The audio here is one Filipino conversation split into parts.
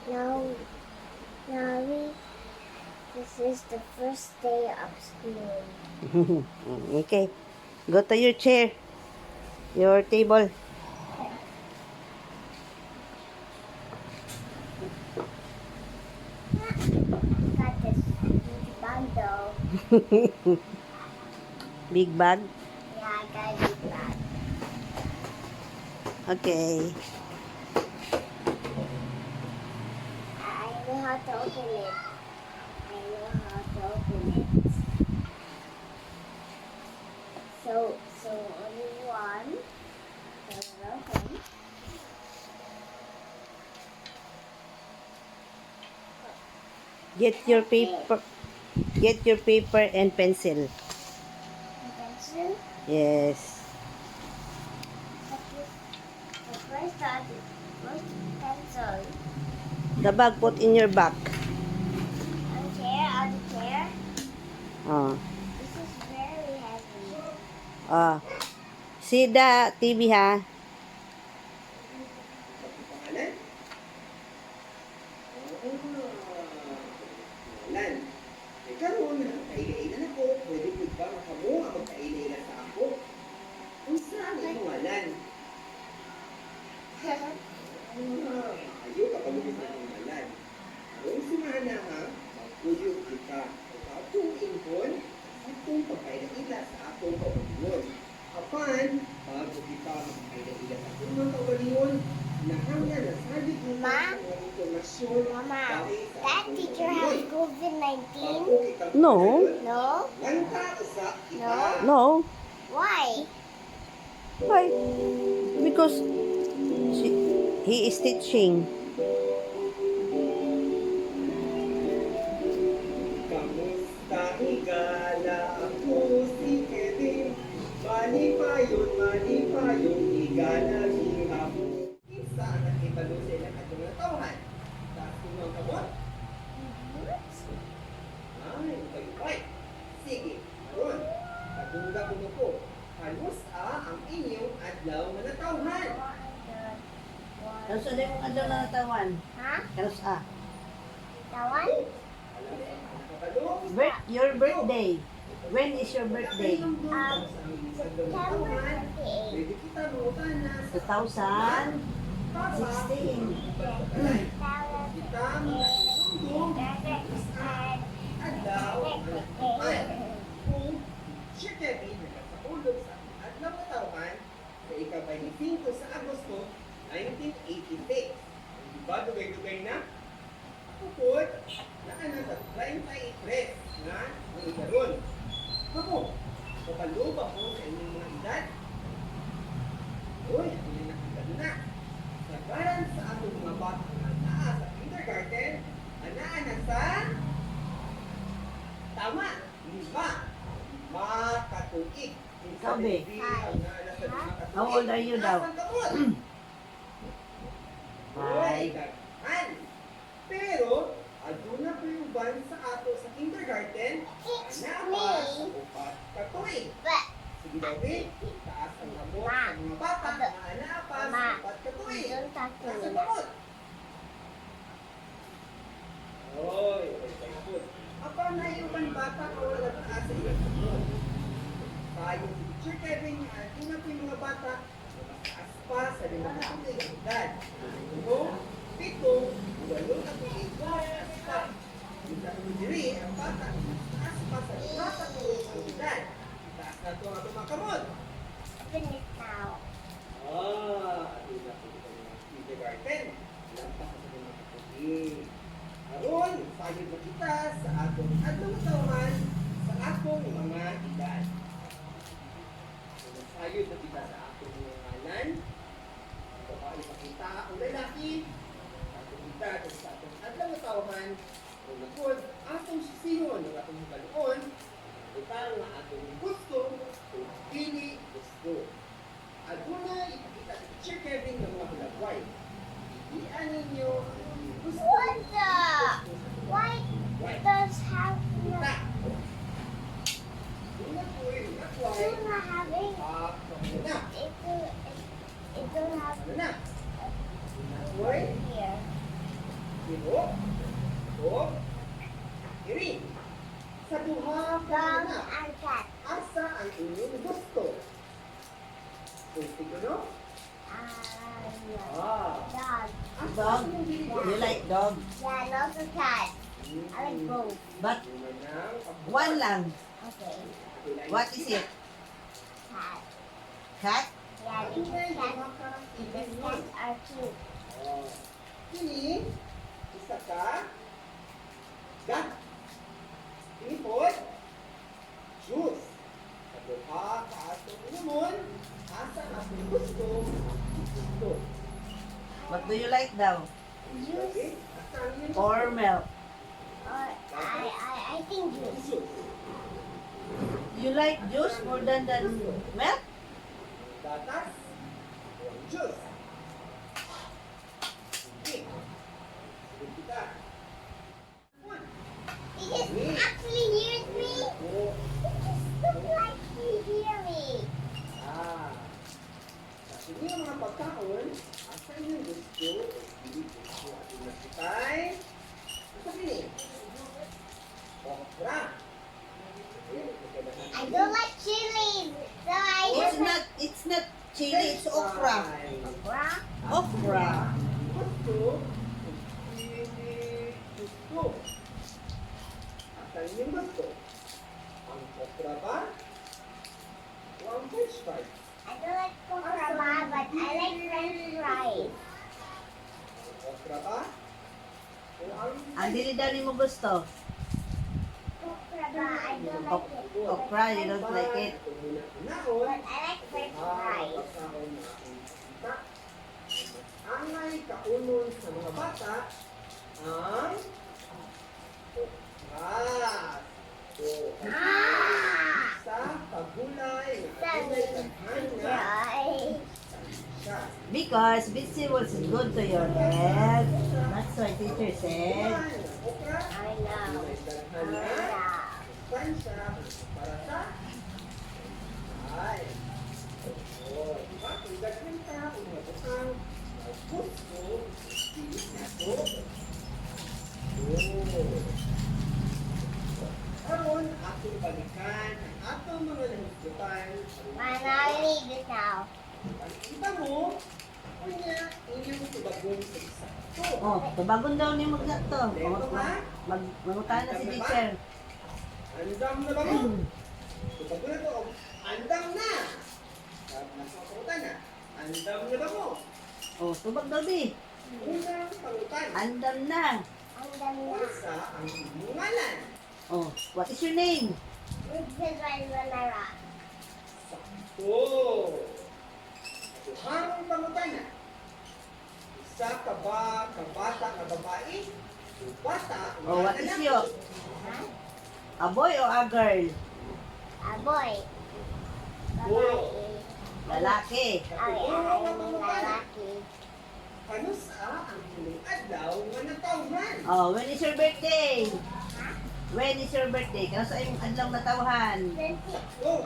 Now, now this is the first day of school. Okay. Go to your chair. Your table. Got this huge bag though. Big bag. Yeah, I got a big bag. Okay. I know how to open it. I know how to open it. So only one. So open. Get your paper. Get your paper and pencil. Pencil. Yes. The first pencil. The bag put in your back. On the chair. Oh. This is very heavy. Ah. See the TV ha? Lan, karon na kaila-ila ako, pwede ko ba makamo ang magkaila-ila sa ako? Kung saan ang ngalan? Ayaw ka palugis ng ngalan. Aron sumana ha, magkuyog kita. Atong ingkon, atong pagkaila-ila sa atong kaugalingon. Apan, bago kita magkaila-ila sa atong mga kaugalingon, nahangyan na salit mo Ma? ang mga informasyon Mama, dahil sa that atong teacher kaugalingon. has COVID-19. No. No? No? No. Why? Why? Because he is teaching. Kamusta higala ako si Kevin? Mani pa yun, higala gihapon. Kinsa nakitalo sila katong natawhan? Tapos kung ang kamot? Ay, kayo. Sige, aron. Katungga ko ko. Kamusta ang inyong adlaw nga natawhan? Kanus ada yung adlaw na natawan? Ha? Kanus Tawan? Alam mo, nakakalo? Your birthday. When is your birthday? September 28. Pwede kita mo na sa 2016. kita magandong adlaw ay kung siya Kevin nagkasaulog sa adlaw na taon sa ika-25 sa Agosto 1986. Di ba dugay-dugay na? Ako po, naan sa 33 na ang ikaroon. Ako, kapaluba ko sa inyong mga edad. Uy, ako na nakita na. Sa karan sa atong mga batang naa sa kindergarten, anaan na sa tama, 5 makatuig. Sabi. How old are you daw? Five. Pero, aduna po yung ban sa ato sa kindergarten, anapas sa upat katuig. Sige daw, taas ang gamot sa mga bata na anapas sa upat katuig. Taas ang gamot. Oy, good. Apa na yung ban bata ko wala taas sa ilang gamot. Tayo si Teacher Kevin, aduna po yung mga bata, mataas pa sa 5 katuig ang edad. Ano? 7, 8 katuig, taas pa. Kita ko diri ang bata, taas pa sa 5 katuig ang edad. Taas na ito ang atong makamot. Finish now. Aduna po ito ng kindergarten. Lampas sa mga katuig. Karon, sayod na kita sa atong adlaw taon sa atong mga edad. Sayod na kita sa atong mga ngalan. Ito pa ipakita ang lalaki. Atong edad sa atong adlaw taon. Kung nakod, atong sisiyon ng atong kaluon. Ito nga atong gusto kung pili gusto. Aduna ipakita si Teacher Kevin ng mga hulagway. Iian ninyo ang gusto. What the? Why does have Kita. Una po yung hulagway. it's not having Ano na? it don't have Ano na? Hulagway. here. Sino? O? Iri. Sa duha ka Dog na. and cat. Asa ang inyong gusto? Gusto no? Ah. Dog. Asa Dog? ang inyong gusto? You like dog? Yeah, and also cat. I like both. But one lang. Okay. What is it? Cat. Cat? Yeah, because cats are cute. Kini, isa ka, gat. Kini po, juice. Sa duha ka atong inumon, asa ang atong gusto? Gusto. What do you like daw? Juice. Asa ang inyong Or gusto? milk? Or I think juice. Juice. You like juice more than milk? Gatas o ang juice? Okay. Sige kita. He just actually hears me. O, It just looks like he hear me. Sa inyo mga pagkaon, asa inyong gusto o hindi gusto ating nakitay? Asa kini? Okra. I don't like chili, so I just It's not chili, it's okra. okra. Okra. Gusto o hindi gusto? Asa inyong gusto? Ang okra ba? O ang french fries? I don't like okra, but I like French fries. Ang okra ba? O ang Ang dili-dali mo gusto? Okra, but I don't like it. Okra, you don't like it? But I like French fries. Angay kaunon sa mga bata ang okras. So, Ah! sa pagulay na atunay daghan nga Right. siya. Because vegetables is good to your health. That's why teacher said. Okra, I know. atunay daghan nga Yeah. sustansya para sa ay. Oo, diba? Kung daghan ka, kung mga butang, gusto, pilit na ito. Oo. Karon, atong balikan ang atong mga nahugutan. Man, I need this now. Pagkita mo, kunya, inyong tubagong sa isa. So, Oh, tubagon daw ni magsato. Mangutan na si teacher. andam na ba mo? Tubagon na to. Andam na! Nasa na. Andam na ba mo? Oh, tubag daw di. Unang pangutan. Andam na. Ang dami na. Unsa ang inyong ngalan? Oh, what is your name? This is right when I rock. Sakto. Duhang pangutana. Isa ka ba kabata ka babae? O bata Oh, what is lalaki? your? Huh? A boy or a girl? A boy. Babae. Lalaki. Ay, ay, lalaki. Ano sa ang huling adlaw nga natawhan? Oh, when is your birthday? Huh? When is your birthday? Kano sa imong adlaw natawhan? Oh,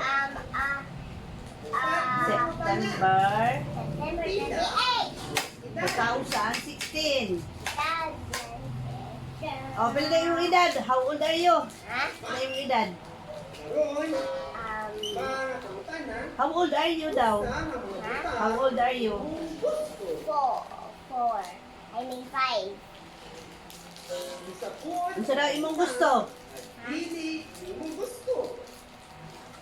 September September 28. 2016. 2000. Oh, pila na yung edad? How old are you? Huh? Pila yung edad? karon mga pangutana. How old are you daw? Sa mga bata. How old are you? Kung gusto. 4. I mean 5. Isa po. Unsa daw imong gusto? Dili imong gusto.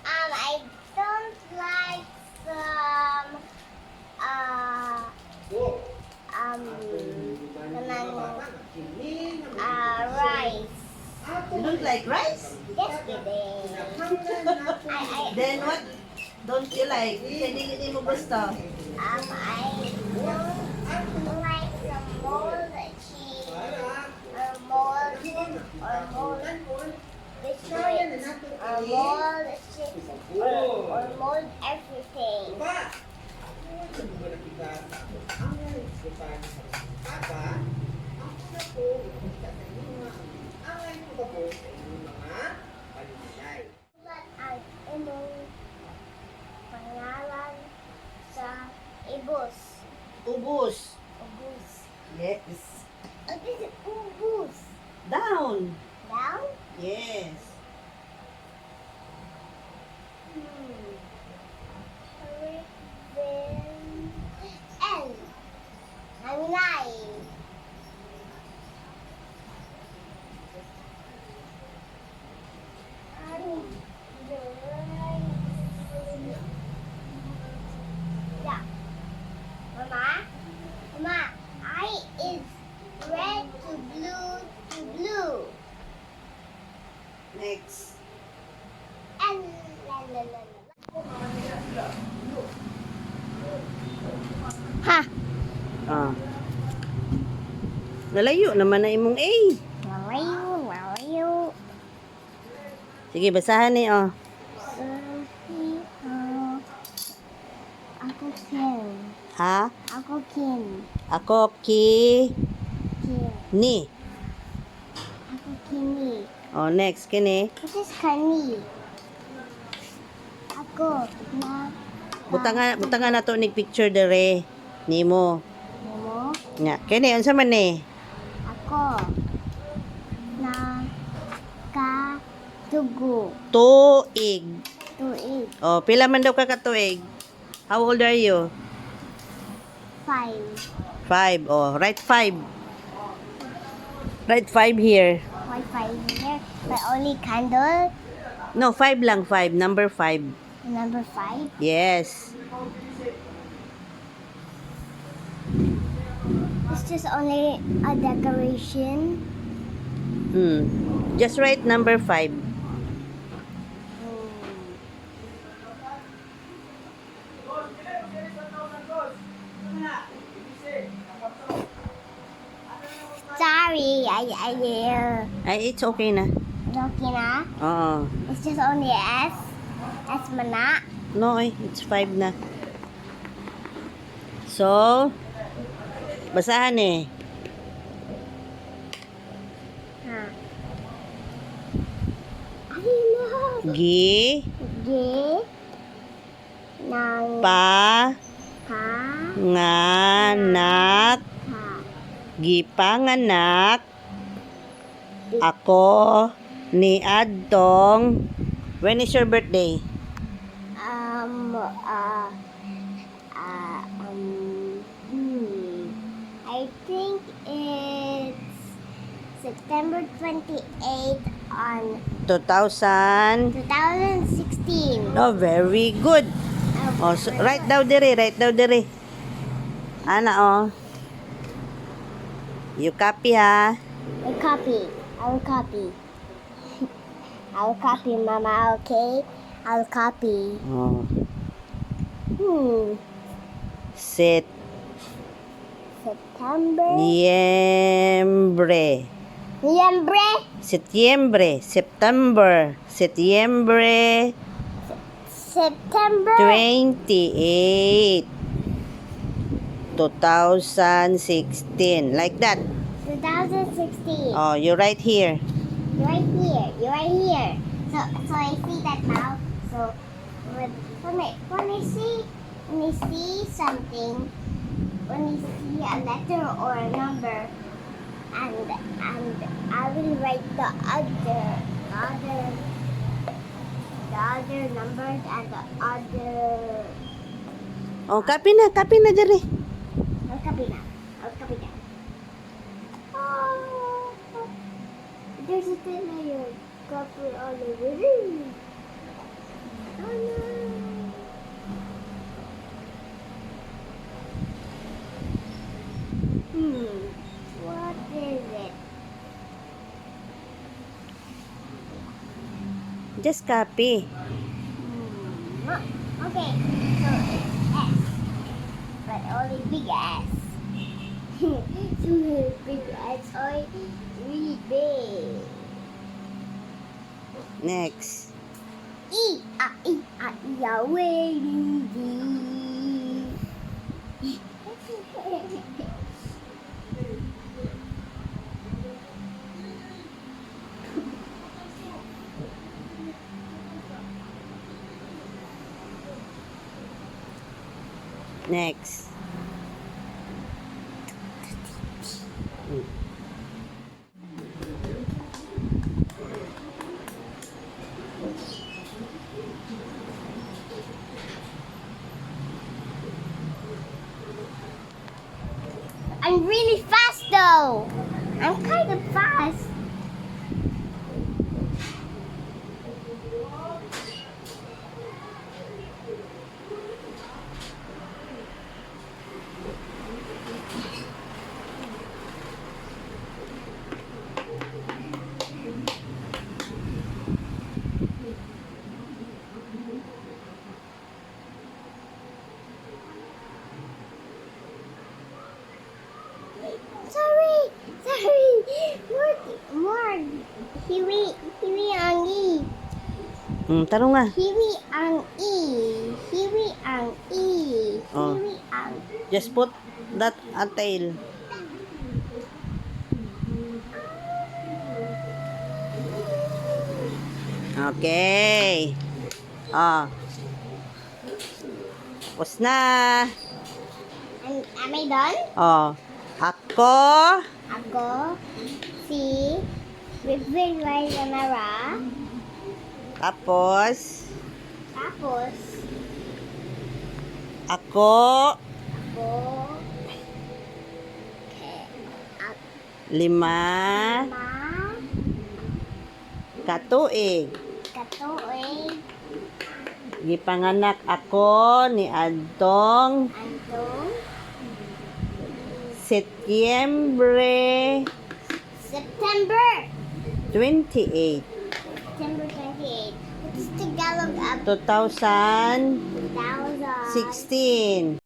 I don't like some So, rice. You don't like rice? Yesterday. Then what don't you like? Kasi dili mo gusto. I don't like some mold cheese or mold biscuits or mold chips or mold everything. But ang imong pangalan sa ibus. Ubus. Ubus. Yes. This is boost. Down. Down? Yes. N. I'm 9. Yeah. Mama, I is red to blue to blue. Next. And la la la la. Ha! Ah. Nalayo naman na imong A. Malayo. Sige, basahan ni oh. Ako Kim. Ha? Ako Kim. Ako ki Kim. ni. Ako Kimi. Oh, next kini. This is Kani. Ako na. Butangan na to nig picture dere nimo. Mo. Nya, kini unsa man ni? Ako na ka tugo. Tuig. Tuig. Oh, pila man daw ka katuig? How old are you? 5. 5. Oh, write 5. Write 5 here. Why 5 here? But only candle. No, 5 lang, 5. Number 5. Number 5. Yes. It's just only a decoration. Just write number 5. Sorry, Ay, it's okay na. okay na. Oo. It's just only S. S mana. No, it's 5 na. So, basahan eh. Ha. Ayun na. Gi, G. Nang. pa, Ha. nganak, Ha. gipanganak, ako, ni Adtong. When is your birthday? Um, uh, I think it's September 28th on 2000. 2016. Oh, very good. Oh, so, write daw dire. Ana, oh. You copy, ha? I will copy, Mama, okay? I'll copy. Oh. September. Nobyembre. Nobyembre. September 28, 2016. Like that. 2016. Oh, you write here. You're right here. So I see that now. So when I see something, when I see a letter or a number, and I will write the other numbers and the other. Oh, copy na dire. I'll copy now. Oh, there's a thing that you copy all over. Oh no. What is it? Just copy. Okay, so it's S, but only big S. So big S, only really big. Next. E, A, E, A, E, A, waiting, D. Next. I'm really fast though. I'm kind of fast. Sorry. More. Hiwi ang E. Taro nga. Hiwi ang E. Hiwi ang E. Oh. Hiwi ang Just put that a tail. Okay. Ah. Tapos na. Am I done? Oh. Ako. Ako, si River Nara. Tapos. Tapos, Ako. ako, Lima. ma, Katuig. katuig, Gipanganak ako ni Adtong antong, Setyembre September 28, 28. What's Tagalog of 2016. 2000?